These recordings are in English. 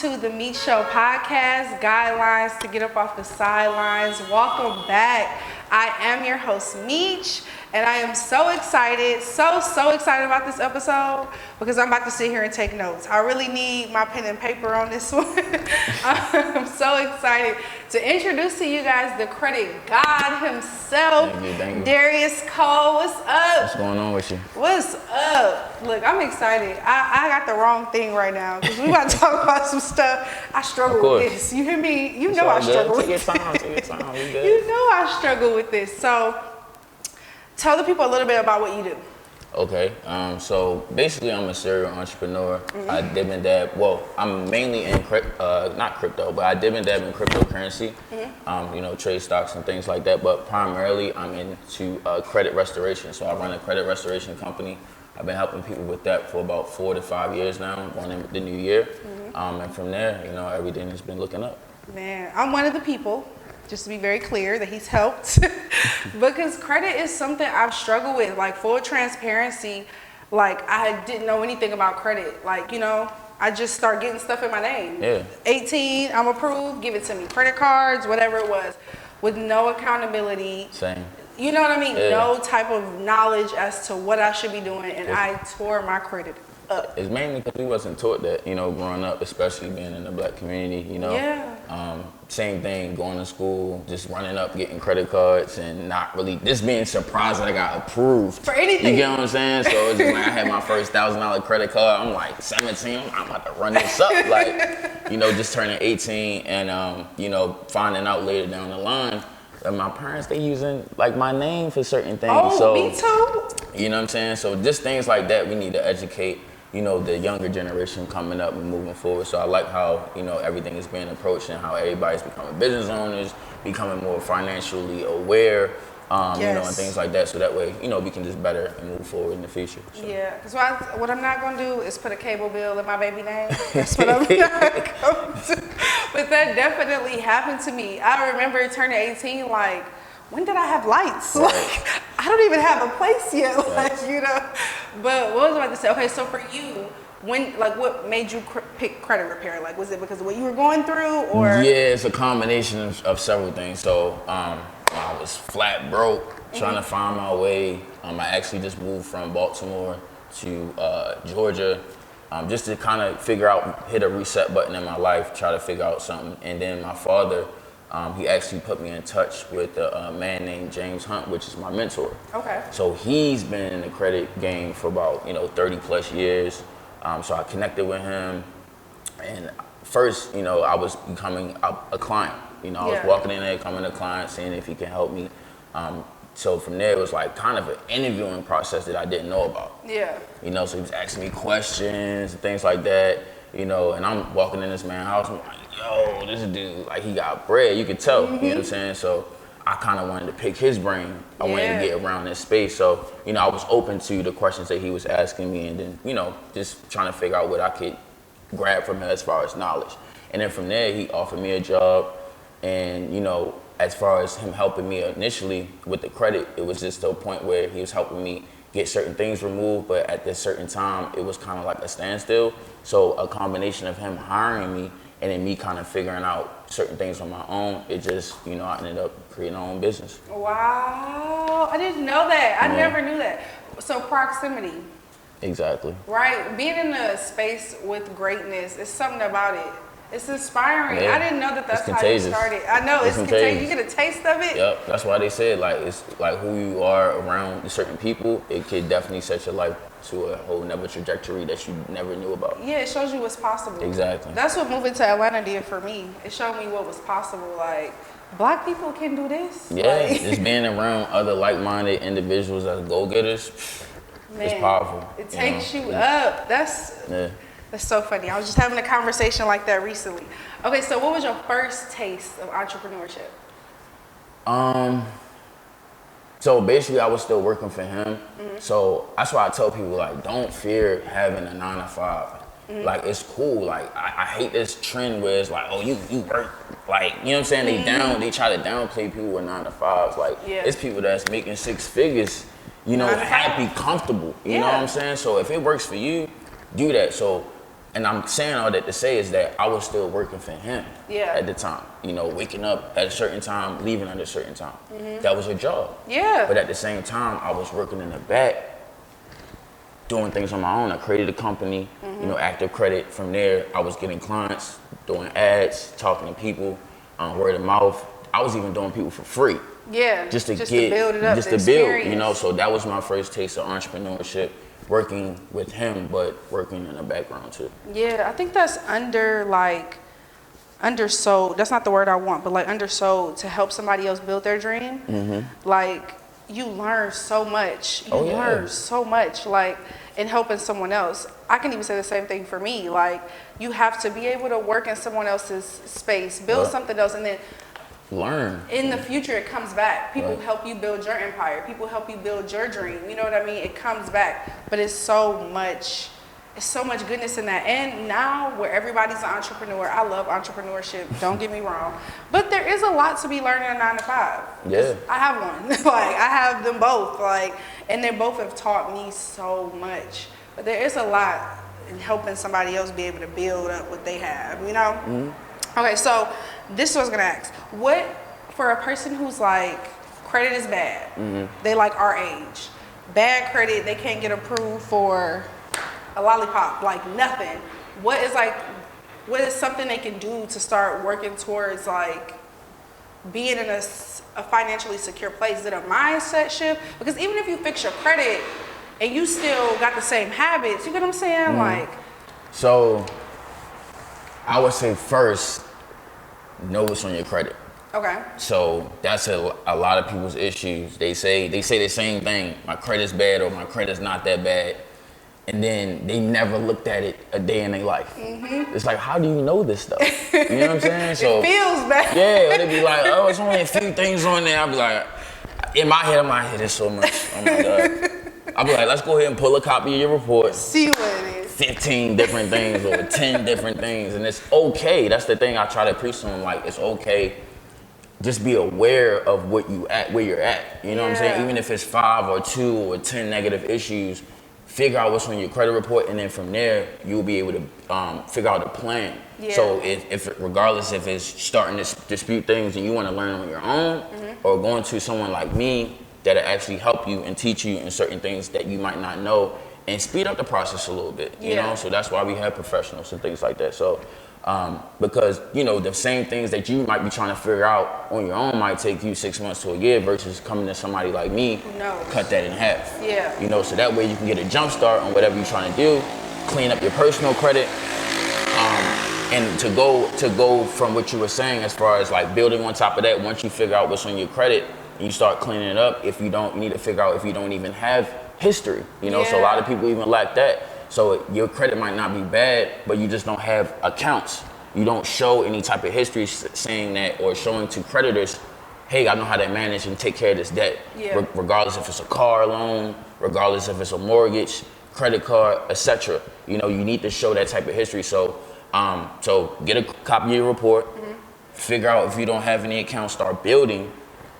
to the Meech Show podcast, Guidelines to Get Up Off the Sidelines. Welcome back. I am your host, Meech, and I am so excited, so excited about this episode because I'm about to sit here and take notes. I really need my pen and paper on this one. I'm so excited to introduce to you guys the credit god himself, Thank you. Darius Cole. What's up? What's going on with you? What's up? Look, I'm excited. I got the wrong thing right now because we about to talk about some stuff. I struggle with this. You hear me? You know I struggle with this. Take your time. You know I struggle with this. So tell the people a little bit about what you do. Okay, so basically I'm a serial entrepreneur. I dib and dab, well, I'm mainly in, not crypto, but I dib and dab in cryptocurrency, trade stocks and things like that, but primarily I'm into credit restoration. So I run a credit restoration company. I've been helping people with that for about 4 to 5 years now, going in the new year. And from there, everything has been looking up. Man, I'm one of the people, just to be very clear, that he's helped. Because credit is something I've struggled with. Like, full transparency, like, I didn't know anything about credit. Like, I just start getting stuff in my name. Yeah. 18, I'm approved, give it to me. Credit cards, whatever it was, with no accountability. Same. You know what I mean? Yeah. No type of knowledge as to what I should be doing, and I tore my credit up. It's mainly because we wasn't taught that, growing up, especially being in the black community, Yeah. Same thing, going to school, just running up, getting credit cards, and not really, just being surprised that I got approved. For anything. You get what I'm saying? So it's just like I had my first $1,000 credit card. I'm like 17, I'm about to run this up. Like, just turning 18 and, finding out later down the line that my parents, they using like my name for certain things. Oh, so, me too. You know what I'm saying? So just things like that, we need to educate the younger generation coming up and moving forward. So I like how, everything is being approached and how everybody's becoming business owners, becoming more financially aware, Yes. and things like that. So that way, we can just better and move forward in the future. So. Yeah, because what I'm not going to do is put a cable bill in my baby name. That's what I'm not going to do. But that definitely happened to me. I remember turning 18, like, when did I have lights? Right. Like, I don't even have a place yet. Right. Like, But what was I about to say? Okay, so for you, what made you pick credit repair? Like, was it because of what you were going through, or? Yeah, it's a combination of several things. So I was flat broke, trying to find my way. I actually just moved from Baltimore to Georgia, just to kind of figure out, hit a reset button in my life, try to figure out something. And then my father, he actually put me in touch with a man named James Hunt, which is my mentor. Okay. So he's been in the credit game for about 30 plus years. So I connected with him, and first, I was becoming a client. I was walking in there, becoming a client, seeing if he can help me. So from there, it was like kind of an interviewing process that I didn't know about. Yeah. So he was asking me questions and things like that. And I'm walking in this man's house, I'm like, yo, this dude, like, he got bread, you could tell, you know what I'm saying? So I kind of wanted to pick his brain. I wanted to get around this space. So, I was open to the questions that he was asking me, and then, just trying to figure out what I could grab from him as far as knowledge. And then from there, he offered me a job, and, as far as him helping me initially with the credit, it was just to a point where he was helping me get certain things removed, but at this certain time, it was kind of like a standstill. So a combination of him hiring me and then me kind of figuring out certain things on my own, it just, I ended up creating my own business. Wow, I didn't know that. I never knew that. So proximity. Exactly. Right, being in a space with greatness, it's something about it. It's inspiring. Yeah. I didn't know that's how you contagious. started. I know, it's contagious. You get a taste of it. Yep, that's why they said, like, it's like who you are around certain people, it could definitely set your life to a whole nother trajectory that you never knew about. Yeah, it shows you what's possible. Exactly. That's what moving to Atlanta did for me. It showed me what was possible. Like, black people can do this. Yeah, like, just being around other like-minded individuals as go-getters, it's powerful. It takes you up. That's so funny. I was just having a conversation like that recently. Okay, so what was your first taste of entrepreneurship? So basically, I was still working for him. So that's why I tell people, like, don't fear having a 9 to 5. Like, it's cool. Like, I hate this trend where it's like, oh, you work. Like, you know what I'm saying? They try to downplay people with 9 to 5s. Like, it's people that's making 6 figures, happy, comfortable. You know what I'm saying? So if it works for you, do that. So And I'm saying all that to say is that I was still working for him at the time. You know, waking up at a certain time, leaving at a certain time. That was a job. Yeah. But at the same time, I was working in the back, doing things on my own. I created a company, you know, Active Credit. From there, I was getting clients, doing ads, talking to people, word of mouth. I was even doing people for free. Yeah. Just to build it up. Just to build, you know. So that was my first taste of entrepreneurship. Working with him, but working in the background too. Yeah, I think that's undersold. That's not the word I want, but like undersold to help somebody else build their dream. Like you learn so much. You learn so much, like in helping someone else. I can even say the same thing for me. Like you have to be able to work in someone else's space, build something else, and then learn. In the future, it comes back. People help you build your empire. People help you build your dream. You know what I mean? It comes back. But it's so much goodness in that. And now where everybody's an entrepreneur, I love entrepreneurship. Don't get me wrong. But there is a lot to be learning in 9 to 5. Yeah. I have one. Like I have them both. Like, and they both have taught me so much. But there is a lot in helping somebody else be able to build up what they have, you know? Okay, so this is what I was gonna ask. What, for a person who's like, credit is bad, they like our age, bad credit, they can't get approved for a lollipop, like nothing. What is something they can do to start working towards like being in a financially secure place? Is it a mindset shift? Because even if you fix your credit and you still got the same habits, you get what I'm saying? Like, so I would say first, know what's on your credit. okay. So that's a lot of people's issues. They say the same thing. My credit's bad or my credit's not that bad. And then they never looked at it a day in their life. It's like, how do you know this stuff? You know what I'm saying? So it feels bad. Yeah, they'd be like, oh, it's only a few things on there. I'd be like, in my head, I'm like, there's so much. Oh my God. I'd be like, let's go ahead and pull a copy of your report. See what it is. 15 different things or 10 different things. And it's okay. That's the thing I try to preach to them. Like, it's okay. Just be aware of where you're at. You know what I'm saying? Even if it's 5 or 2 or 10 negative issues, figure out what's on your credit report, and then from there you'll be able to figure out a plan. So if regardless if it's starting to dispute things and you want to learn on your own, or going to someone like me that'll actually help you and teach you in certain things that you might not know and speed up the process a little bit. You know, so that's why we have professionals and things like that. So because you know the same things that you might be trying to figure out on your own might take you 6 months to a year versus coming to somebody like me, cut that in half. You know, so that way you can get a jump start on whatever you're trying to do, clean up your personal credit, and to go from what you were saying as far as like building on top of that. Once you figure out what's on your credit and you start cleaning it up, if you don't, you need to figure out if you don't even have history. You know, so a lot of people even lack that. So your credit might not be bad, but you just don't have accounts. You don't show any type of history saying that, or showing to creditors, hey, I know how to manage and take care of this debt. Regardless if it's a car loan, regardless if it's a mortgage, credit card, etc. You know, you need to show that type of history. So, so get a copy of your report, figure out if you don't have any accounts, start building,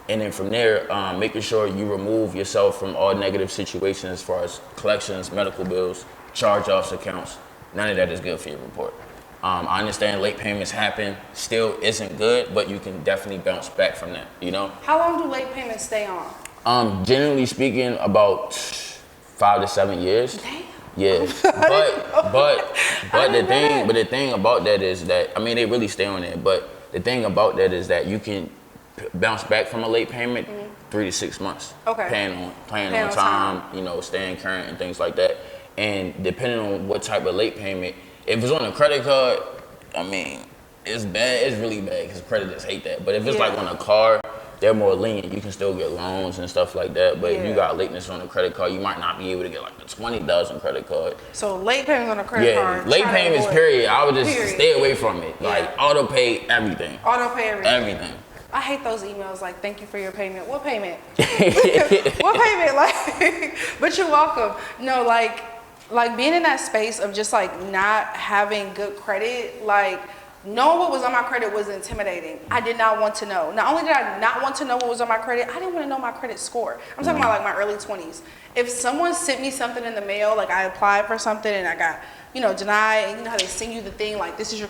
and then from there, making sure you remove yourself from all negative situations as far as collections, medical bills, charge-offs, accounts. None of that is good for your report. I understand late payments happen, still isn't good, but you can definitely bounce back from that, you know? How long do late payments stay on? Generally speaking, about 5 to 7 years. Damn. Yeah, but the thing about that is that, I mean, they really stay on there, but the thing about that is that you can bounce back from a late payment 3 to 6 months. Paying on time, you know, staying current and things like that. And depending on what type of late payment, if it's on a credit card, I mean, it's bad. It's really bad because creditors hate that. But if it's like on a car, they're more lenient. You can still get loans and stuff like that. But if you got lateness on a credit card, you might not be able to get like the $20,000 credit card. So late payments on a credit card. Late payments, period. I would just stay away from it. Like auto pay everything. Auto pay everything. Everything. I hate those emails like, thank you for your payment. What payment? What payment? Like, but you're welcome. No, like being in that space of just like not having good credit, like knowing what was on my credit was intimidating. I did not want to know. Not only did I not want to know what was on my credit, I didn't want to know my credit score. I'm talking about like my early 20s. if someone sent me something in the mail, like I applied for something and I got, denied, and you know how they send you the thing, like this is your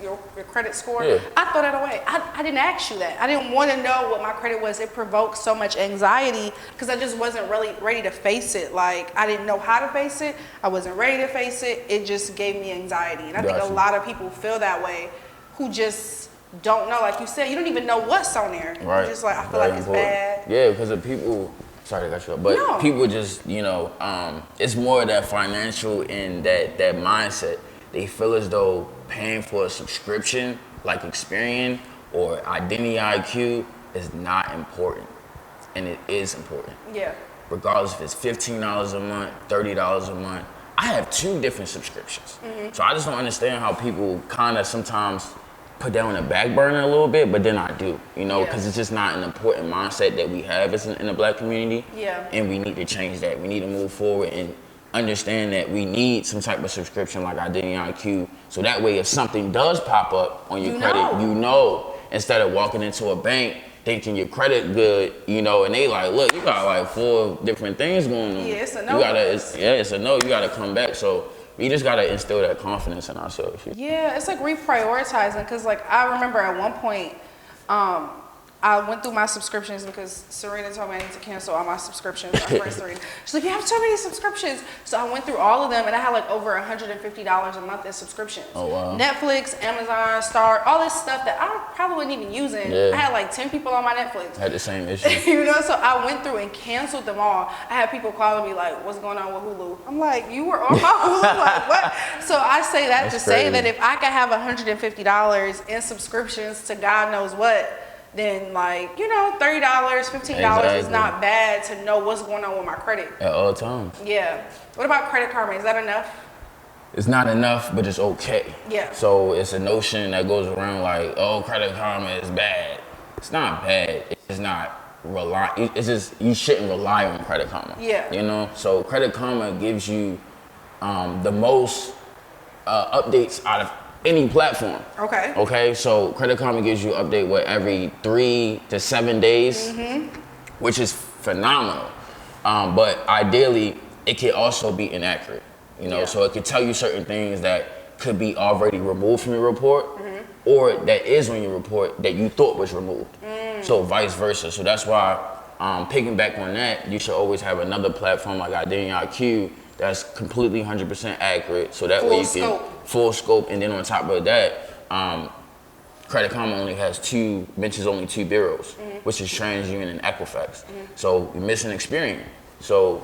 your credit score. Yeah. I throw that away. I didn't ask you that. I didn't want to know what my credit was. It provoked so much anxiety because I just wasn't really ready to face it. Like I didn't know how to face it. I wasn't ready to face it. It just gave me anxiety. And I think a lot of people feel that way who just don't know. Like you said, you don't even know what's on there. Right. You're just like, I feel like it's bad. Yeah, because of people. Sorry to cut you up, but people just, it's more that financial and that mindset. They feel as though paying for a subscription, like Experian or Identity IQ, is not important, and it is important. Yeah. Regardless if it's $15 a month, $30 a month. I have 2 different subscriptions, so I just don't understand how people kind of sometimes put that on the back burner a little bit, but then I do, because it's just not an important mindset that we have as in the Black community. Yeah. And we need to change that. We need to move forward and understand that we need some type of subscription like Identity IQ, so that way if something does pop up on your credit, instead of walking into a bank thinking your credit good, and they like, look, you got like 4 different things going on. Yeah, it's a no. It's a no. You gotta come back. So we just gotta instill that confidence in ourselves. Yeah, it's like reprioritizing, because like I remember at one point, I went through my subscriptions because Serena told me I need to cancel all my subscriptions. My friend Serena, she's like, you have so many subscriptions. So I went through all of them, and I had like over $150 a month in subscriptions. Oh wow. Netflix, Amazon, Star, all this stuff that I probably wasn't even using. Yeah. I had like 10 people on my Netflix. I had the same issue. So I went through and canceled them all. I had people calling me like, what's going on with Hulu? I'm like, you were on my Hulu? Like, what? So I say that to say that if I could have $150 in subscriptions to God knows what, then like, $30, $15 is not bad to know what's going on with my credit. At all times. Yeah. What about Credit Karma? Is that enough? It's not enough, but it's okay. Yeah. So it's a notion that goes around like, oh, Credit Karma is bad. It's not bad. It's just not it's just, you shouldn't rely on Credit Karma. Yeah. So Credit Karma gives you the most updates out of any platform. Okay. So Credit Karma gives you an update every 3 to 7 days, which is phenomenal. But ideally, it can also be inaccurate. So it could tell you certain things that could be already removed from your report, or that is on your report that you thought was removed. So vice versa. So that's why, picking back on that, you should always have another platform like Identity IQ that's completely 100% accurate. So that way you can full scope, and then on top of that, Credit Karma only mentions only 2 bureaus, which is TransUnion and Equifax. So you're missing Experian. So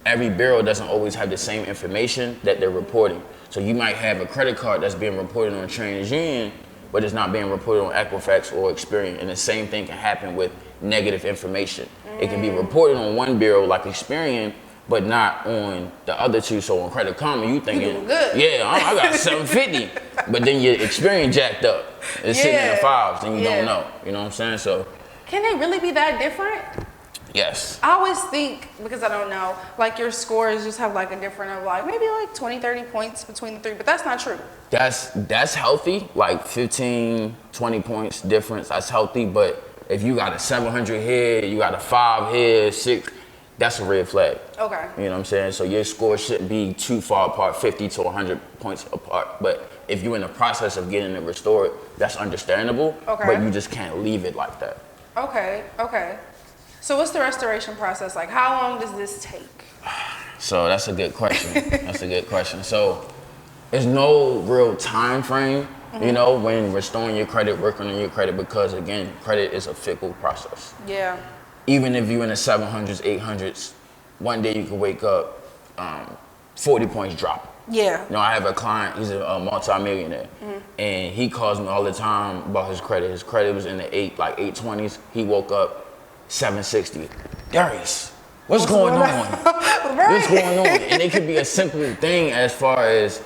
every bureau doesn't always have the same information that they're reporting. So you might have a credit card that's being reported on TransUnion, but it's not being reported on Equifax or Experian. And the same thing can happen with negative information. It can be reported on one bureau like Experian, but not on the other 2. So on Credit Karma, you thinking, I got 750, but then your Experian jacked up. It's sitting in the 5s, and you don't know. You know what I'm saying? So can they really be that different? Yes. I always think, because I don't know, like your scores just have like a different of like maybe like 20, 30 points between the 3, but that's not true. That's healthy, like 15, 20 points difference. That's healthy, but if you got a 700 here, you got a 5 here, 6, that's a red flag. Okay. You know what I'm saying? So your score shouldn't be too far apart, 50 to 100 points apart. But if you're in the process of getting it restored, that's understandable. Okay. But you just can't leave it like that. Okay. So what's the restoration process like? How long does this take? So that's a good question. So there's no real time frame, when restoring your credit, working on your credit, because again, credit is a fickle process. Yeah. Even if you're in the 700s, 800s, one day you could wake up, 40 points drop. Yeah. I have a client, he's a multi-millionaire, and he calls me all the time about his credit. His credit was in the 820s. He woke up 760. Darius, what's going on? Right. What's going on? And it could be a simple thing as far as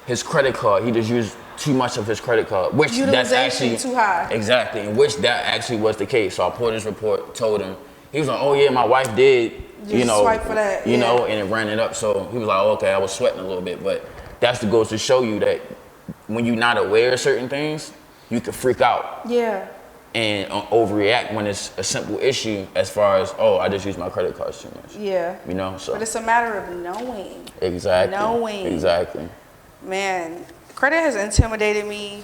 his credit card. He just used too much of his credit card, which that's actually too high. Exactly, in which that actually was the case. So I pulled his report, told him. He was like, oh yeah, my wife did, swipe for that, and it ran it up. So he was like, oh, okay, I was sweating a little bit, but that's the goes to show you that when you're not aware of certain things, you can freak out. Yeah. and overreact when it's a simple issue as far as, oh, I just use my credit cards too much. Yeah. You know, so. But it's a matter of knowing. Exactly. Knowing. Exactly. Man, credit has intimidated me.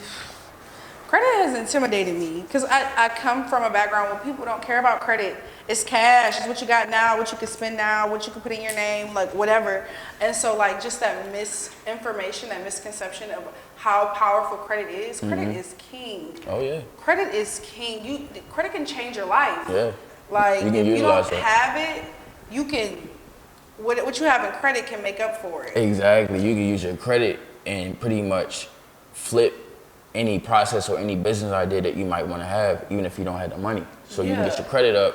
Because I come from a background where people don't care about credit. It's cash. It's what you got now, what you can spend now, what you can put in your name, like whatever. And so like just that misinformation, that misconception of how powerful credit is. Credit is king. Oh yeah. Credit is king. Credit can change your life. Yeah. Like you if you don't have it, you can what you have in credit can make up for it. Exactly. You can use your credit and pretty much flip any process or any business idea that you might want to have, even if you don't have the money. So you can get your credit up.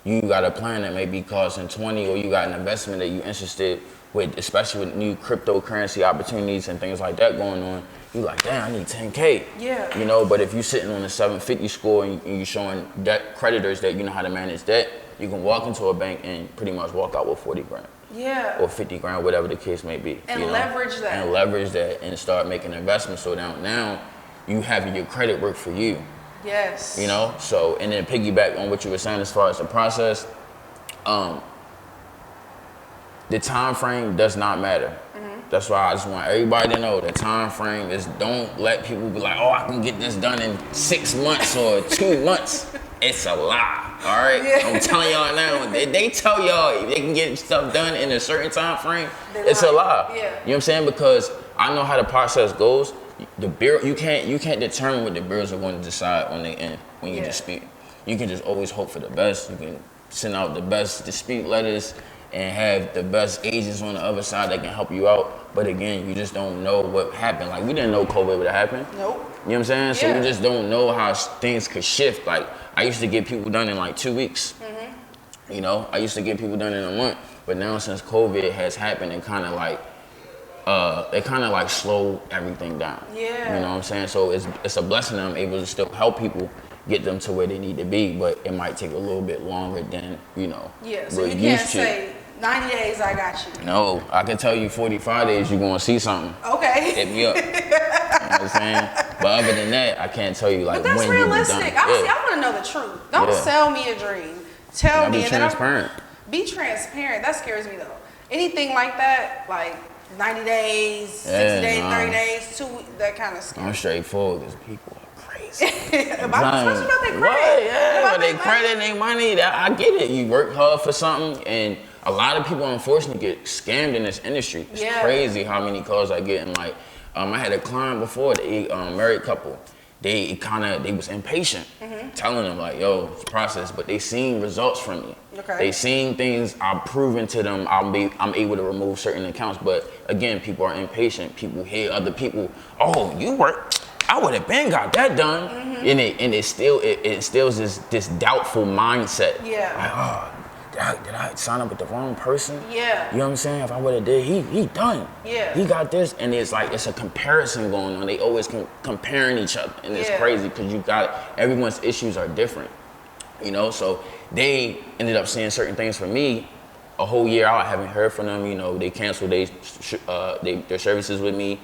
You got a plan that may be costing 20, or you got an investment that you're interested with, especially with new cryptocurrency opportunities and things like that going on. You like, damn, I need 10K. Yeah. You know, but if you're sitting on a 750 score and you're showing debt creditors that you know how to manage debt, you can walk into a bank and pretty much walk out with 40 grand. Yeah. Or 50 grand, whatever the case may be. And leverage that. And leverage that and start making investments. So now you having your credit work for you. Yes. You know, so, and then piggyback on what you were saying as far as the process, the time frame does not matter. That's why I just want everybody to know the time frame is, don't let people be like, oh, I can get this done in 6 months or 2 months. It's a lie, all right? Yeah. I'm telling y'all now, they tell y'all they can get stuff done in a certain time frame, it's a lie. Yeah. You know what I'm saying? Because I know how the process goes. The bureau, you can't determine what the bureaus are going to decide on the end when you dispute. You can just always hope for the best. You can send out the best dispute letters and have the best agents on the other side that can help you out. But again, you just don't know what happened. Like, we didn't know COVID would happen. Nope. You know what I'm saying? So we just don't know how things could shift. Like, I used to get people done in like 2 weeks. You know, I used to get people done in a month. But now since COVID has happened, it kind of like, they kind of like slow everything down. Yeah. You know what I'm saying? So it's a blessing that I'm able to still help people get them to where they need to be, but it might take a little bit longer than, you know, yeah, so you can't say 90 days I got you. No, I can tell you 45 days you're going to see something. Okay. Hit me up. You know what I'm saying? But other than that, I can't tell you like when you'll be done. But that's realistic. I want to know the truth. Don't sell me a dream. Tell me. Be transparent. Be transparent. That scares me though. Anything like that, like 90 days, 60 days, 30 days, 2 weeks, that kind of scares me. I'm straightforward because people are crazy. Especially about their credit. What? Yeah, but they credit and their money, I get it. You work hard for something, and a lot of people unfortunately get scammed in this industry. It's crazy how many calls I get. And like, I had a client before, the married couple. They was impatient, telling them like, yo, it's a process, but they seen results from me. Okay. They seen things I've proven to them. I'm able to remove certain accounts, but again, people are impatient. People hear other people, oh, you work, I would have been got that done, and it instills this doubtful mindset. Yeah. Like, oh, did I sign up with the wrong person? Yeah. You know what I'm saying? If I would have did, he done. Yeah. He got this, and it's like it's a comparison going on. They always comparing each other, and it's crazy because everyone's issues are different. You know, so they ended up saying certain things for me. A whole year out, I haven't heard from them. You know, they canceled their services with me.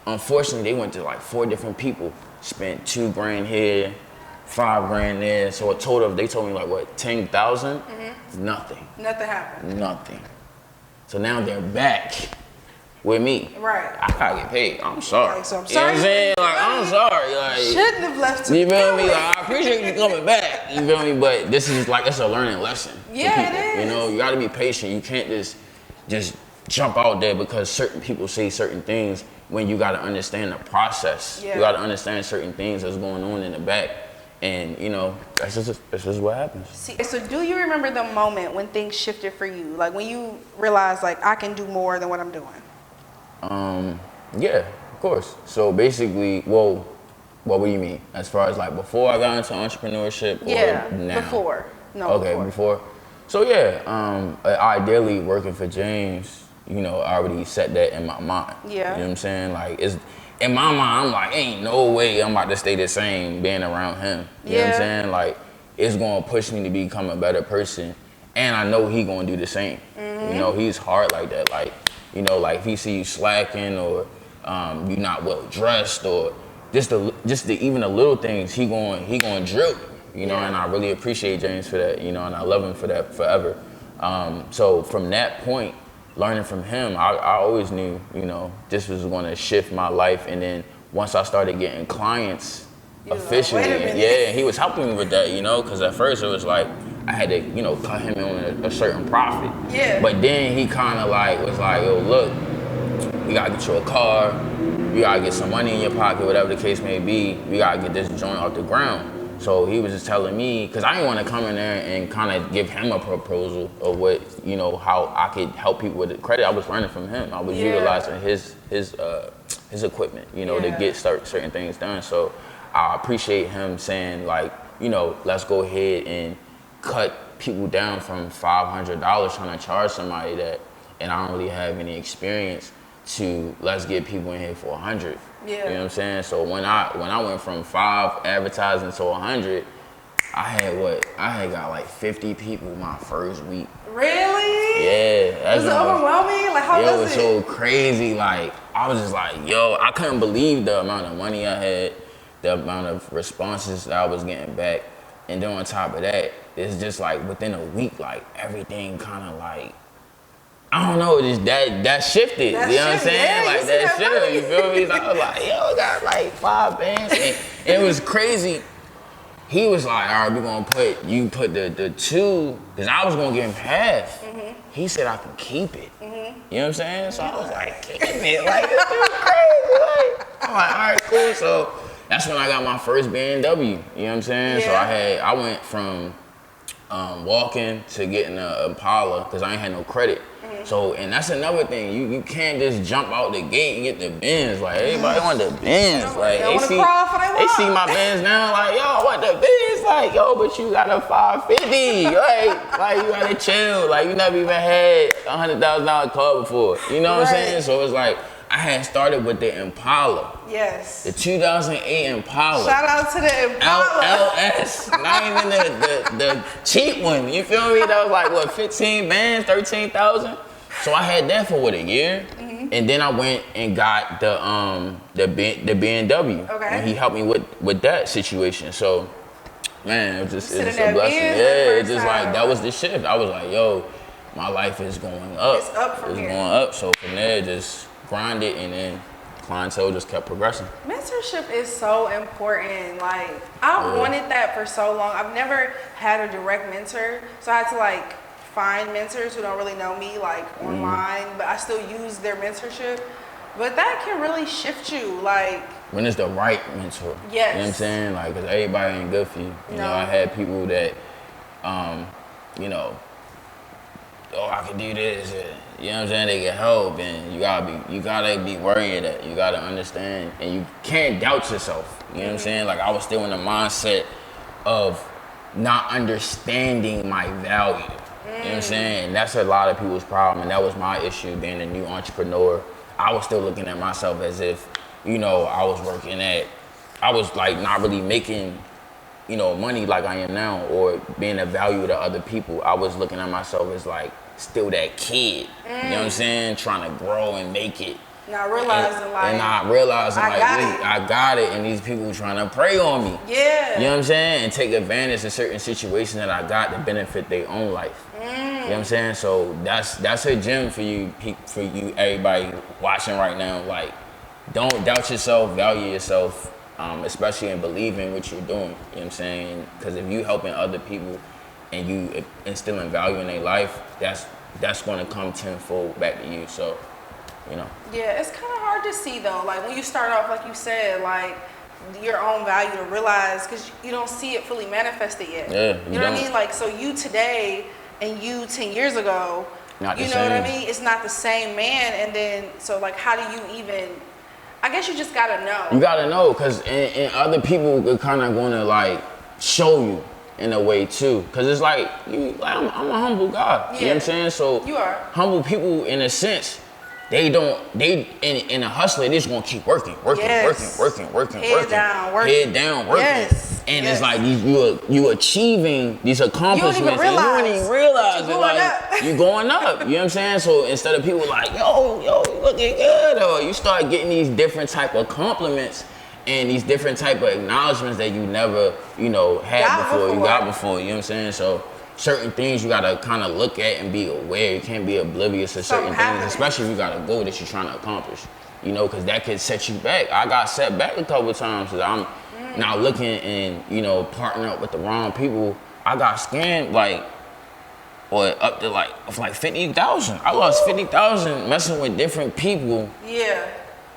Unfortunately, they went to like 4 different people, spent $2,000 here, $5,000 there. So a total of, they told me like what, 10,000? Nothing. Nothing happened. Nothing. So now they're back with me. Right. I gotta get paid. I'm sorry. Like, so I'm you know what I'm saying? Like, I'm sorry. Like, shouldn't have left you feel me? Like, I appreciate you coming back. You feel me? But this is like, it's a learning lesson. Yeah, it is. You know, you gotta be patient. You can't just jump out there because certain people say certain things when you gotta understand the process. Yeah. You gotta understand certain things that's going on in the back. And you know, that's just what happens. See, so do you remember the moment when things shifted for you? Like when you realized like I can do more than what I'm doing? Yeah, of course. So basically, well, what do you mean? As far as like before I got into entrepreneurship or now? Before. No, okay, before. So yeah, ideally working for James, you know, I already set that in my mind. Yeah. You know what I'm saying? Like, it's in my mind, I'm like, ain't no way I'm about to stay the same being around him. You know what I'm saying? Like, it's gonna push me to become a better person. And I know he gonna do the same. You know, he's hard like that. Like, you know, like if he see you slacking or you not well dressed or even the little things, he going drill, you know, and I really appreciate James for that, you know, and I love him for that forever. So from that point, learning from him, I always knew, you know, this was going to shift my life. And then once I started getting clients officially, he was helping me with that, you know, because at first it was like I had to, you know, cut him on a certain profit. Yeah. But then he kind of like was like, yo, look, you gotta get you a car, you gotta get some money in your pocket, whatever the case may be. We gotta get this joint off the ground. So he was just telling me, because I didn't want to come in there and kind of give him a proposal of what, you know, how I could help people with the credit. I was learning from him. I was utilizing his equipment, you know, to get certain things done. So I appreciate him saying, like, you know, let's go ahead and cut people down from $500 trying to charge somebody that, and I don't really have any experience, to let's get people in here for 100. Yeah. You know what I'm saying? So when I went from 5 advertising to 100, I had got like 50 people my first week. Really? Yeah. Was it overwhelming? Like, how was it? It was so crazy. Like, I was just like, yo, I couldn't believe the amount of money I had, the amount of responses that I was getting back. And then on top of that, it's just like within a week, like everything kind of like, I don't know, just that shifted. You know what I'm saying? Like that shit. You feel me? So I was like, yo, I got like 5 bands. And it was crazy. He was like, all right, we're gonna put the 2, because I was gonna give him half. Mm-hmm. He said I can keep it. Mm-hmm. You know what I'm saying? So I was like, keep it. Like, this is crazy. Like, I'm like, all right, cool. So that's when I got my first BMW. You know what I'm saying? Yeah. So I went from walking to getting an Impala, because I ain't had no credit. So, and that's another thing. You can't just jump out the gate and get the Benz. Like, everybody want the Benz. Like, they see my Benz now, like, yo, I want the Benz. Like, yo, but you got a 550. Like, you gotta chill. Like, you never even had a $100,000 car before. You know what I'm saying? So it's like, I had started with the Impala. Yes. The 2008 Impala. Shout out to the Impala. LS. Not even the cheap one. You feel me? That was like, what, 15 bands, 13,000? So I had that for, what, a year? Mm-hmm. And then I went and got the BMW. Okay. And he helped me with that situation. So, man, it's a blessing. Yeah, it's just like, that was the shift. I was like, yo, my life is going up. It's up from here. It's going up. So from there, just grind it, and then clientele just kept progressing. Mentorship is so important. Like, I wanted that for so long. I've never had a direct mentor, so I had to like find mentors who don't really know me, like online, but I still use their mentorship. But that can really shift you, like, when it's the right mentor. Yes. You know what I'm saying? Like, because everybody ain't good for you. You know, I had people that, you know, oh, I can do this. You know what I'm saying? They can help, and you gotta be worried of that. You gotta understand, and you can't doubt yourself. You know what I'm saying? Like, I was still in the mindset of not understanding my value. You know what I'm saying? And that's a lot of people's problem, and that was my issue being a new entrepreneur. I was still looking at myself as if, you know, I was like not really making, you know, money like I am now, or being of value to other people. I was looking at myself as like still that kid, you know what I'm saying? Trying to grow and make it. Not realizing I got it, and these people trying to prey on me. Yeah. You know what I'm saying? And take advantage of certain situations that I got to benefit their own life. You know what I'm saying? So that's a gem for you, everybody watching right now. Like, don't doubt yourself, value yourself, especially in believing what you're doing. You know what I'm saying? Because if you helping other people and you instilling value in their life, that's going to come tenfold back to you. So, you know. Yeah, it's kind of hard to see though. Like, when you start off, like you said, like your own value to realize, because you don't see it fully manifested yet. Yeah, you know what I mean? Like, so you today and you 10 years ago, not you know same. What I mean? It's not the same man. And then, so like, how do you even, I guess you just gotta know. You gotta know, because and other people are kind of going to like show you in a way too. Because it's like, I'm a humble guy. Yeah. You know what I'm saying? So you are. Humble people, in a sense, they in a hustler, they just gonna keep working. Yes. Head working. Head down, working. Yes. And it's like you achieving these accomplishments, you don't even realize it. Like, you going up. You know what I'm saying? So instead of people like, yo, you looking good, or you start getting these different type of compliments, and these different type of acknowledgments that you never, you know, had before. You got before, you know what I'm saying? So certain things you gotta kind of look at and be aware. You can't be oblivious to certain things, especially if you got a goal that you're trying to accomplish. You know, because that could set you back. I got set back a couple of times because I'm now looking and, you know, partnering up with the wrong people. I got scammed like, or up to like 50,000. I lost 50,000 messing with different people. Yeah.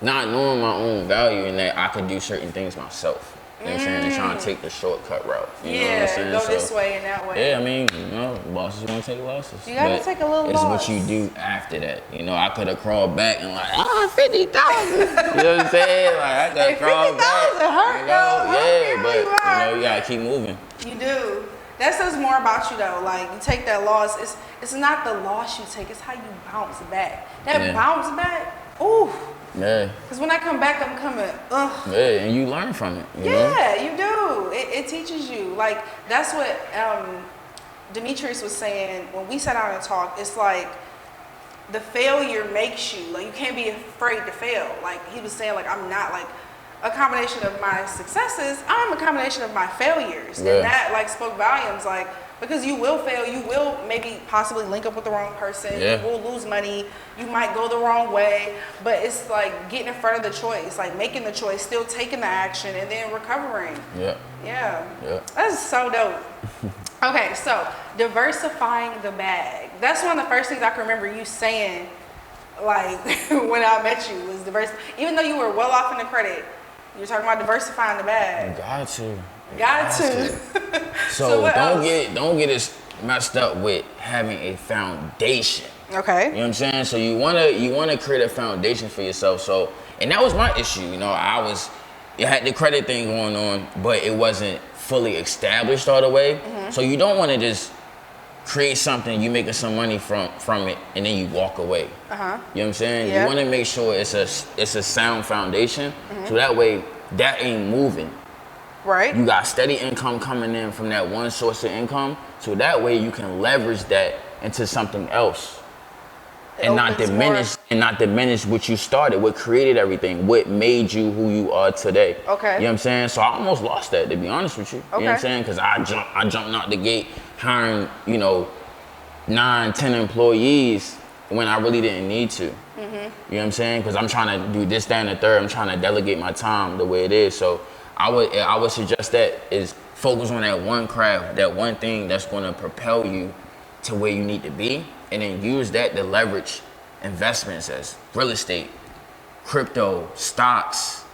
Not knowing my own value and that I could do certain things myself. You know what I'm saying? And trying to take the shortcut route. You know what I'm saying? Go this way and that way. Yeah, I mean, you know, bosses want to take losses. You gotta take a little loss. It's what you do after that. You know, I could have crawled back and like, 50,000. You know what I'm saying? Like, I could have crawled back. 50,000 hurt, you know? though. Yeah, but you know, you gotta keep moving. You do. That says more about you though. Like, you take that loss. It's not the loss you take. It's how you bounce back. That bounce back. Ooh. Yeah. Because when I come back, I'm coming, ugh. Yeah, and you learn from it. You know? You do. It teaches you. Like, that's what Demetrius was saying when we sat down and talked. It's like the failure makes you. Like, you can't be afraid to fail. Like, he was saying, like, I'm not like a combination of my successes. I'm a combination of my failures. Yeah. And that, like, spoke volumes. Like, because you will fail, you will maybe possibly link up with the wrong person, you will lose money, you might go the wrong way, but it's like getting in front of the choice, like making the choice, still taking the action, and then recovering. Yeah. That's so dope. Okay, so diversifying the bag. That's one of the first things I can remember you saying, like, when I met you, was even though you were well off in the credit, you were talking about diversifying the bag. Got to. So don't get it messed up with having a foundation. Okay. You know what I'm saying? So you wanna create a foundation for yourself. So, and that was my issue. You know, I had the credit thing going on, but it wasn't fully established all the way. So you don't want to just create something, you making some money from it, and then you walk away. You know what I'm saying? You want to make sure it's a sound foundation, so that way that ain't moving. Right. You got steady income coming in from that one source of income, so that way you can leverage that into something else, and not diminish what you started, what created everything, what made you who you are today. Okay. You know what I'm saying? So I almost lost that, to be honest with you. You know what I'm saying? Because I jumped out the gate hiring, 9, 10 employees when I really didn't need to. You know what I'm saying? Because I'm trying to do this, that, and the third. I'm trying to delegate my time the way it is. So I would suggest that is focus on that one craft, that one thing that's going to propel you to where you need to be, and then use that to leverage investments as real estate, crypto, stocks,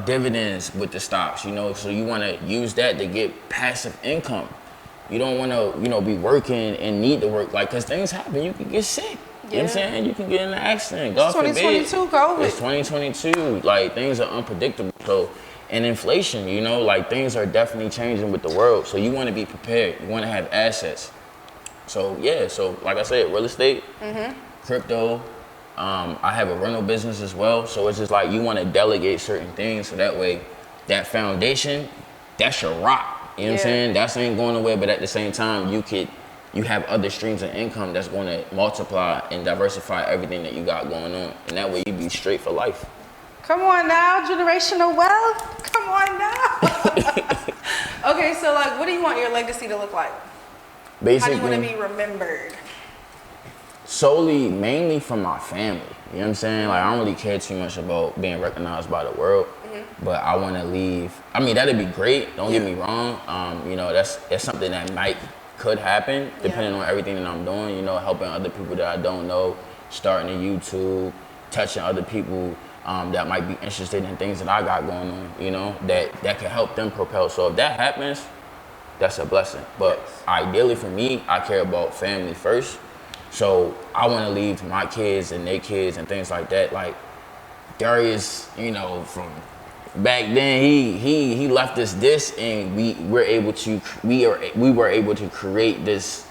dividends with the stocks. So you want to use that to get passive income. You don't want to be working and need to work, like, because things happen. You can get sick. You know what I'm saying? You can get in an accident. God forbid. 2022 COVID. It's 2022. Like, things are unpredictable. So, and inflation, like, things are definitely changing with the world. So you want to be prepared. You want to have assets. So, yeah. So, like I said, real estate, crypto. I have a rental business as well. So it's just like you want to delegate certain things. So that way, that foundation, that's your rock. You know what I'm saying? That ain't going away. But at the same time, you have other streams of income that's going to multiply and diversify everything that you got going on. And that way you be straight for life. Come on now, generational wealth. Come on now. Okay, so like, what do you want your legacy to look like? Basically, how do you want to be remembered? Mainly from my family. You know what I'm saying? Like, I don't really care too much about being recognized by the world. But I want to leave. I mean, that'd be great. Don't get me wrong. That's something that could happen depending on everything that I'm doing, helping other people that I don't know, starting a YouTube, touching other people that might be interested in things that I got going on, that can help them propel. So if that happens, that's a blessing. But ideally for me, I care about family first. So I want to leave my kids and their kids and things like that. Like Darius, from back then, he left us this, and we were able to create this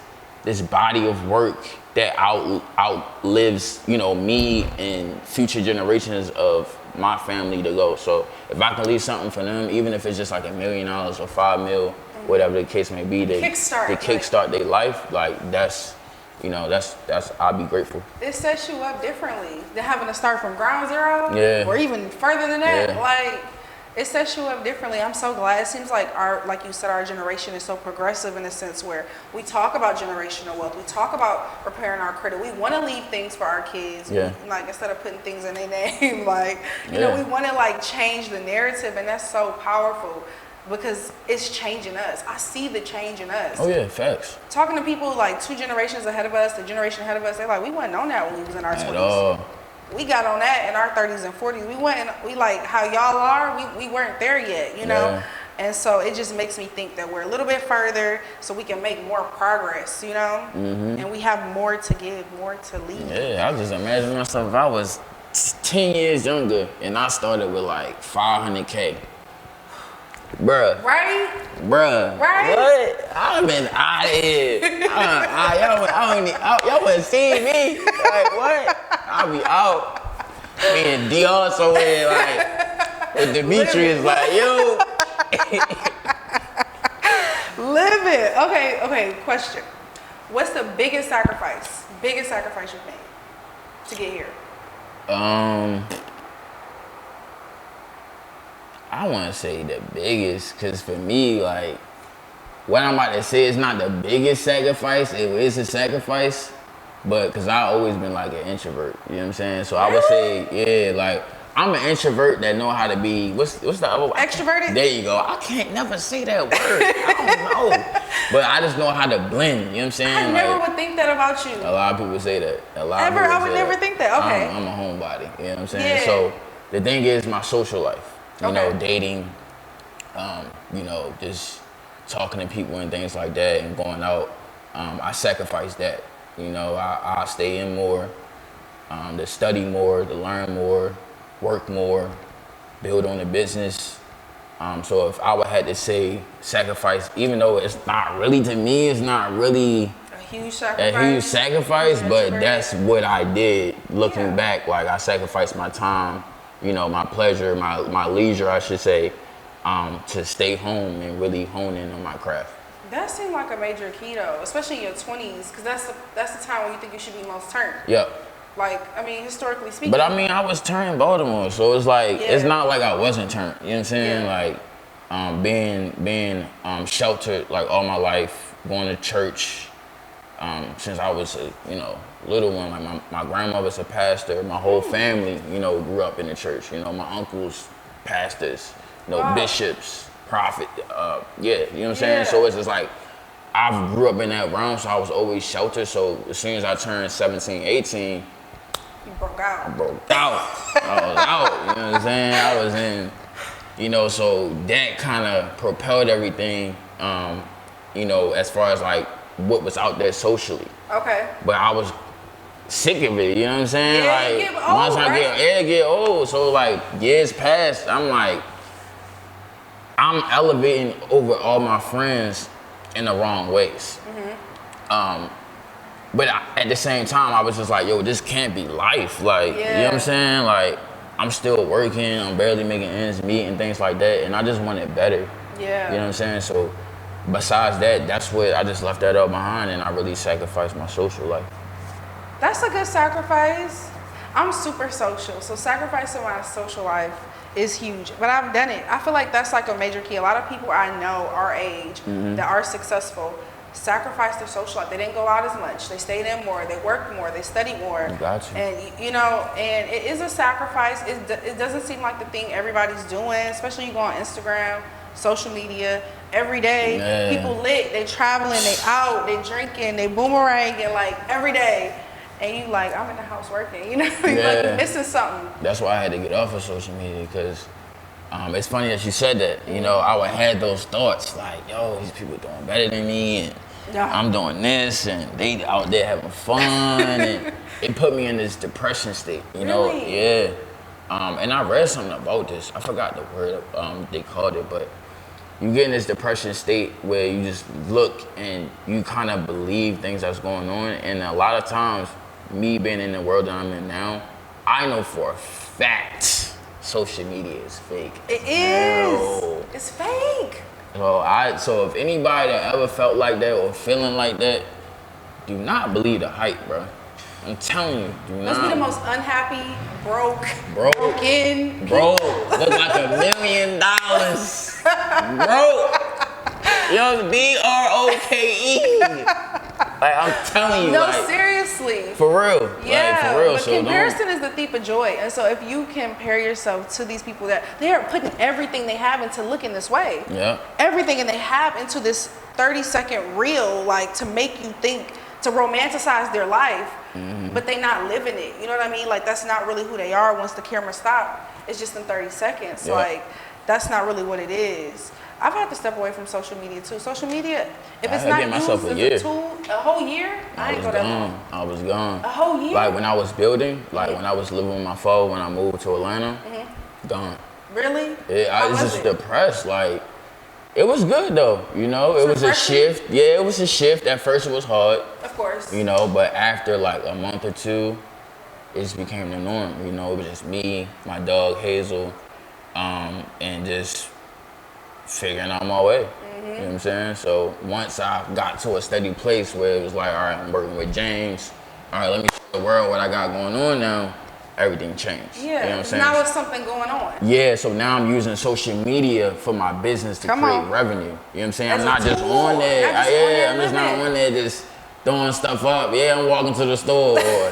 body of work that outlives me and future generations of my family to go. So if I can leave something for them, even if it's just like $1 million or $5 million, whatever the case may be, to kickstart their life, like that's you know, that's I'll be grateful. It sets you up differently than having to start from ground zero, Yeah. or even further than that. Yeah. Like, it sets you up differently. I'm so glad. It seems like like you said, our generation is so progressive in a sense where we talk about generational wealth. We talk about preparing our credit. We want to leave things for our kids. Yeah. Like, instead of putting things in their name, like, you know, we want to like change the narrative, and that's so powerful because it's changing us. I see the change in us. Oh yeah, facts. Talking to people like 2 generations ahead of us, the generation ahead of us, they're like, we wasn't on that when we was in our 20s. At all. We got on that in our 30s and 40s. We like how y'all are, we weren't there yet, you know? Yeah. And so it just makes me think that we're a little bit further so we can make more progress, you know? And we have more to give, more to lead. Yeah, I just imagine myself if I was 10 years younger and I started with like 500K. Bruh. Right? Bruh. Right? What? I've been out of here. Y'all wouldn't see me. Like, what? I'll be out. Me and Dior somewhere, like, with Demetrius, like, yo. Live it. Okay, question. What's the biggest sacrifice you've made to get here? I want to say the biggest, because for me, like, what I'm about to say is not the biggest sacrifice. It is a sacrifice, but because I've always been like an introvert, you know what I'm saying? So I would say, yeah, like, I'm an introvert that know how to be, what's the other one? Extroverted? There you go. I can't never say that word. I don't know. But I just know how to blend, you know what I'm saying? I never would think that about you. A lot of people say that. I would never think that. Okay. I'm a homebody, you know what I'm saying? Yeah. So the thing is my social life, you know, Okay. dating, you know, just talking to people and things like that and going out. I sacrifice that, you know, I stay in more, to study more, to learn more, work more, build on the business. So if I would have to say sacrifice, even though it's not really, to me, it's not really A huge sacrifice. but that's what I did. Looking back, like, I sacrificed my time, you know, my pleasure, my leisure, I should say, to stay home and really hone in on my craft. That seemed like a major key though, especially in your 20s, because that's the time when you think you should be most turned. Yep. Like, I mean, historically speaking. But I mean, I was turned Baltimore, so it's like, Yeah. it's not like I wasn't turned, you know what I'm saying? Yeah. Like, being sheltered like all my life, going to church, since I was a, you know, little one. Like my grandmother's a pastor, my whole family, you know, grew up in the church. You know, my uncles, pastors, you know, Wow. bishops, prophet, yeah, you know what I'm saying? Yeah. So it's just like, I grew up in that realm, so I was always sheltered. So as soon as I turned 17, 18, You broke out. I broke out. I was out, you know what I'm saying? I was in, you know, so that kind of propelled everything, you know, as far as like what was out there socially. Okay. But I was sick of it, you know what I'm saying? Yeah, like, you get old, once I right? get old, so like years passed, I'm like, I'm elevating over all my friends in the wrong ways. But at the same time, I was just like, yo, this can't be life. Like, you know what I'm saying? Like, I'm still working, I'm barely making ends meet and things like that, and I just wanted better. Yeah. You know what I'm saying? So besides that, that's what I just left that up behind, and I really sacrificed my social life. That's a good sacrifice. I'm super social, so sacrificing my social life is huge, but I've done it. I feel like that's like a major key. A lot of people I know our age that are successful sacrifice their social life. They didn't go out as much. They stayed in more. They worked more. They studied more. Got you. And you know, and it is a sacrifice. It doesn't seem like the thing everybody's doing, especially you go on Instagram, social media every day. Man. People lit. They traveling. They out. They drinking. They boomeranging like every day. And you like, I'm in the house working. You know, you're like you're missing something. That's why I had to get off of social media, because it's funny that you said that. You know, I would had those thoughts like, yo, these people doing better than me, and I'm doing this, and they out there having fun, and it put me in this depression state. You know, yeah. And I read something about this. I forgot the word they called it, but you get in this depression state where you just look and you kind of believe things that's going on, and a lot of times, me being in the world that I'm in now, I know for a fact social media is fake. It is. It's fake. So if anybody that ever felt like that or feeling like that, do not believe the hype, bro. I'm telling you, do Let's not. be the most unhappy, broken, Broke, people. look like $1 million, broke. Yo, BROKE. Like, I'm telling you, No, like, seriously. for real. Yeah, like, for real. but So comparison is the thief of joy. And so if you compare yourself to these people that they are putting everything they have into looking this way. Yeah. Everything and they have into this 30-second reel, like to make you think, to romanticize their life, but they not living it. You know what I mean? Like that's not really who they are once the camera stops. It's just in 30 seconds. Yeah. Like that's not really what it is. I've had to step away from social media too. Social media, if it's not used as a tool, a whole year, I ain't go that long. I was gone. A whole year? Like when I was building, like when I was living with my phone, when I moved to Atlanta, gone. Really? I was just depressed. Like, it was good though, you know? It was a shift. Yeah, it was a shift. At first it was hard. Of course. You know, but after like a month or two, it just became the norm. You know, it was just me, my dog Hazel, and just figuring out my way. You know what I'm saying? So once I got to a steady place where it was like, all right, I'm working with James. All right, let me show the world what I got going on now. Everything changed. Yeah, you know what I'm saying? now it's something going on. Yeah, so now I'm using social media for my business to create revenue. You know what I'm saying? As I'm not just tool. on there. Not just on there I'm just not living. on there just throwing stuff up. Yeah, I'm walking to the store or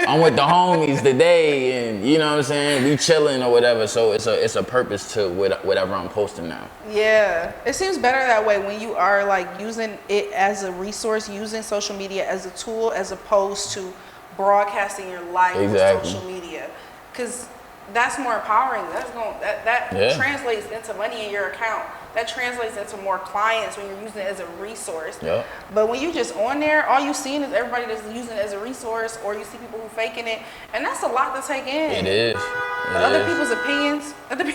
I'm with the homies today and you know what I'm saying? We chilling or whatever. So it's a purpose to whatever I'm posting now. Yeah, it seems better that way when you are like using it as a resource, using social media as a tool as opposed to broadcasting your life on social media, because that's more empowering. That translates into money in your account. That translates into more clients when you're using it as a resource. Yeah. But when you just on there, all you seeing is everybody that's using it as a resource, or you see people who faking it, and that's a lot to take in. It is. Other people's opinions, other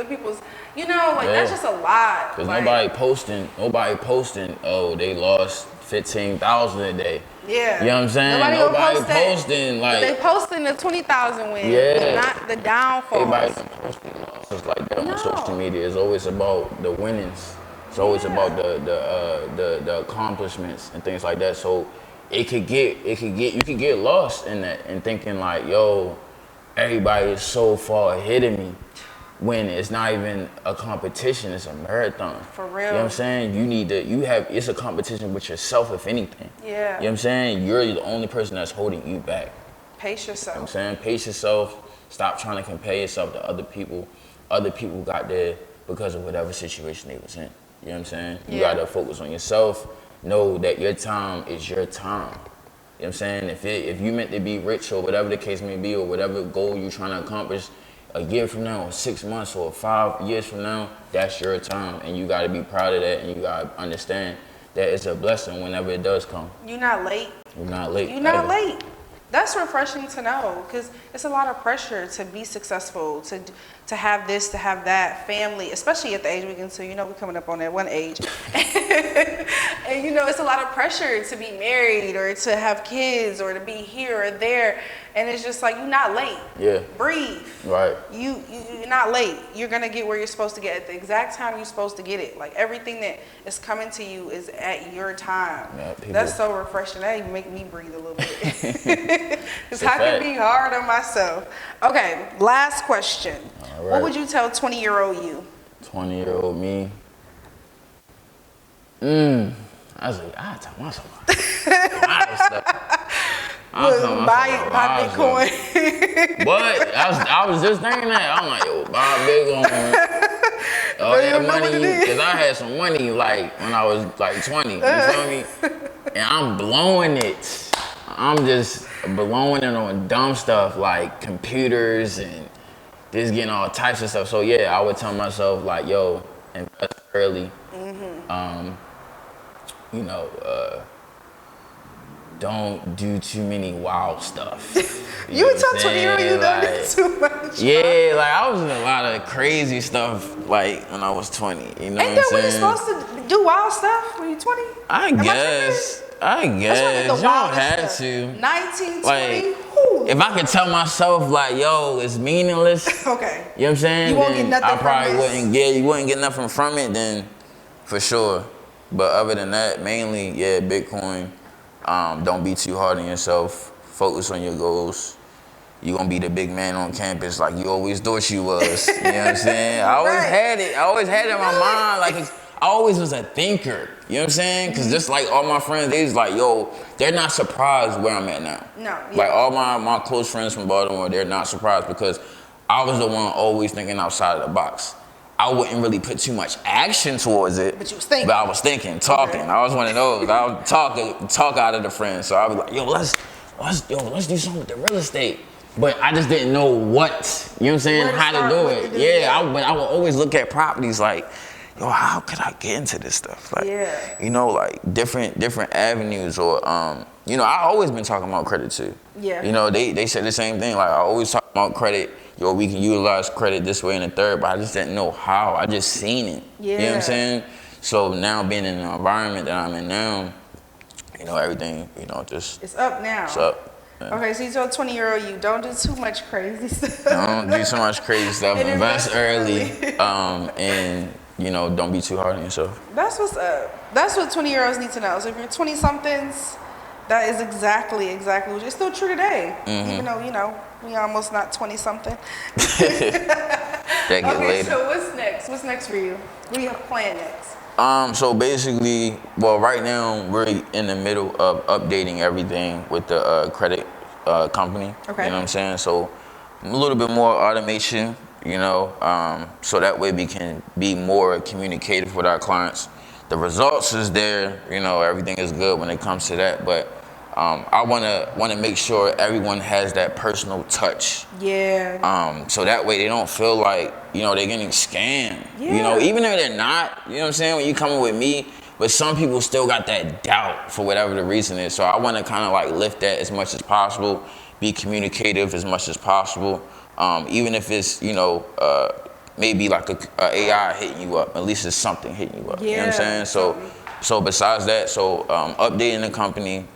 people's, you know, like that's just a lot. Because like, nobody posting, oh, they lost 15,000 a day. Yeah. You know what I'm saying? Nobody posting like they posting the 20,000 wins, Yeah. not the downfalls. Everybody posting losses like that on social media. It's always about the winnings. It's always about the accomplishments and things like that. So you could get lost in that and thinking like, yo, everybody is so far ahead of me. When it's not even a competition, it's a marathon. For real. You know what I'm saying? It's a competition with yourself, if anything. Yeah. You know what I'm saying? You're the only person that's holding you back. Pace yourself. You know what I'm saying? Pace yourself. Stop trying to compare yourself to other people. Other people got there because of whatever situation they was in. You know what I'm saying? You gotta focus on yourself. Know that your time is your time. You know what I'm saying? If you meant to be rich or whatever the case may be, or whatever goal you're trying to accomplish, a year from now or 6 months or 5 years from now, that's your time. And you gotta be proud of that, and you gotta understand that it's a blessing whenever it does come. You're not late. You're not late. You're not late. That's refreshing to know, because it's a lot of pressure to be successful, to have this, to have that, family, especially at the age we get into. You know, we're coming up on that one age. And you know, it's a lot of pressure to be married or to have kids or to be here or there. And it's just like, you're not late. Yeah. Breathe. Right. You're not late. You're gonna get where you're supposed to get at the exact time you're supposed to get it. Like everything that is coming to you is at your time. Yeah, That's so refreshing. That even make me breathe a little bit. Because I can be hard on myself. Okay, last question. All right. What would you tell 20-year-old you? 20-year-old me. I was like, I tell myself a lot of stuff. Buy Bitcoin. But I was just thinking that. I'm like, yo, buy Bitcoin. All that money, because I had some money like when I was like 20. You feel me? And I'm blowing it. I'm just blowing it on dumb stuff like computers and just getting all types of stuff. So yeah, I would tell myself like, yo, invest early. You know, don't do too many wild stuff. You would tell 20-year-old you don't do too much. Yeah, like I was in a lot of crazy stuff like when I was 20. You know what I'm saying? Ain't that when you're supposed to do wild stuff when you're 20? I guess. You don't have to. 19, 20. Like, if I could tell myself like, yo, it's meaningless. Okay. You know what I'm saying? You won't get nothing I probably from this. wouldn't. Yeah, you wouldn't get nothing from it then, for sure. But other than that, mainly, yeah, Bitcoin. Don't be too hard on yourself. Focus on your goals. You gonna be the big man on campus like you always thought you was. You know what I'm saying? I always had it in my mind. Like, I always was a thinker. You know what I'm saying? Because just like all my friends, they was like, yo, they're not surprised where I'm at now. No. Yeah. Like all my close friends from Baltimore, they're not surprised because I was the one always thinking outside of the box. I wouldn't really put too much action towards it. But you was thinking. But I was thinking, talking. Okay. I was one of those. I would talk out of the friends. So I was like, yo, let's do something with the real estate. But I just didn't know what, you know what I'm saying, how to do it. Yeah, I would always look at properties like, yo, how could I get into this stuff? Like, you know, like different avenues or, you know, I always been talking about credit too. Yeah. You know, they said the same thing. Like, I always talk about credit. Yo, we can utilize credit this way and the third, but I just didn't know how. I just seen it. Yeah. You know what I'm saying? So now being in the environment that I'm in now, you know, everything, you know, just. It's up now. It's up. Yeah. Okay, so you told 20-year-old you, don't do too much crazy stuff. Don't do too much crazy stuff. Invest early. And, you know, don't be too hard on yourself. That's what's up. That's what 20-year-olds need to know. So if you're 20-somethings, that is exactly what it's still true today. Even though, you know, we almost not 20-something. That gets later. So what's next? What's next for you? What do you have planned next? So basically, well, right now we're in the middle of updating everything with the credit company. Okay. You know what I'm saying? So a little bit more automation, you know, so that way we can be more communicative with our clients. The results is there, you know, everything is good when it comes to that, but I wanna make sure everyone has that personal touch. Yeah. So that way they don't feel like, you know, they're getting scammed. Yeah. You know, even if they're not, you know what I'm saying, when you coming with me, but some people still got that doubt for whatever the reason is. So I wanna kinda like lift that as much as possible, be communicative as much as possible. Even if it's, you know, maybe like a AI hitting you up, at least it's something hitting you up. Yeah. You know what I'm saying? So besides that, updating the company,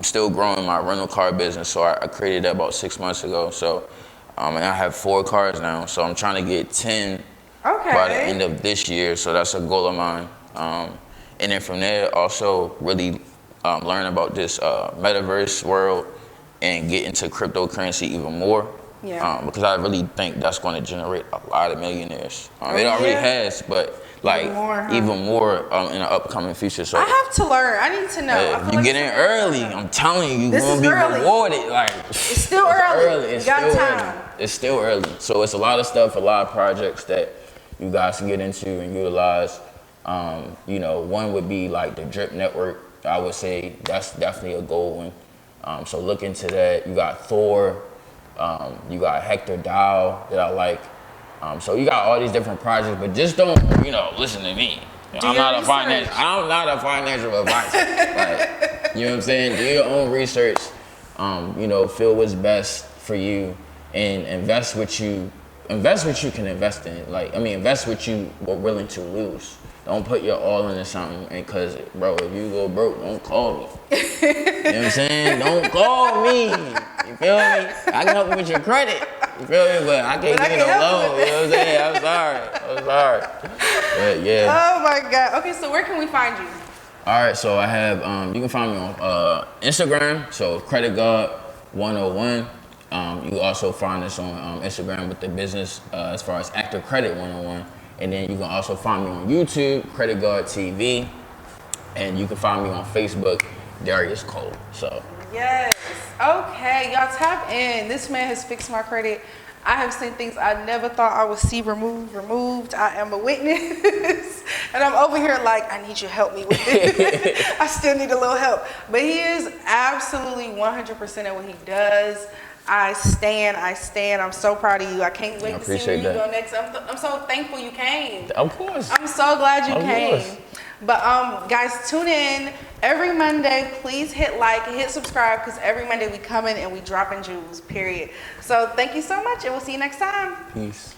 still growing my rental car business. So I created that about 6 months ago. So, and I have 4 cars now. So I'm trying to get 10 by the end of this year. So that's a goal of mine. And then from there, also really learn about this metaverse world and get into cryptocurrency even more. Yeah. Because I really think that's going to generate a lot of millionaires. It already has, but like even more in the upcoming future. So I have to learn. I need to know. If you get in early, I'm telling you, you're gonna be rewarded. Like it's still early. It's you got still time. early. It's still early. So it's a lot of stuff, a lot of projects that you guys can get into and utilize. You know, one would be like the Drip Network. I would say that's definitely a goal one. So look into that. You got Thor. You got Hector Dow that I like. So you got all these different projects, but just don't, you know, listen to me. I'm not a financial advisor. Like, you know what I'm saying? Do your own research. You know, feel what's best for you, and invest what you can invest in. Like, I mean, invest what you were willing to lose. Don't put your all into something, and cause, bro, if you go broke, don't call me. You know what I'm saying? Don't call me. You feel me? I can help you with your credit. You feel me? But I can't give you no loan. You know what I'm saying? I'm sorry. But yeah. Oh my God. Okay, so where can we find you? All right, so I have, you can find me on Instagram, so Credit Guard 101. You can also find us on Instagram with the business as far as Active Credit 101. And then you can also find me on YouTube, Credit Guard TV. And you can find me on Facebook, Darius Cole. So. Yes. Okay, y'all tap in. This man has fixed my credit. I have seen things I never thought I would see removed. I am a witness. And I'm over here like, I need you to help me with this. I still need a little help. But he is absolutely 100% at what he does. I stand. I'm so proud of you. I can't wait to see where you go next. I'm so thankful you came. Of course. I'm so glad you came. But guys, tune in every Monday. Please hit like and hit subscribe, because every Monday we come in and we drop in jewels, period. So thank you so much, and we'll see you next time. Peace.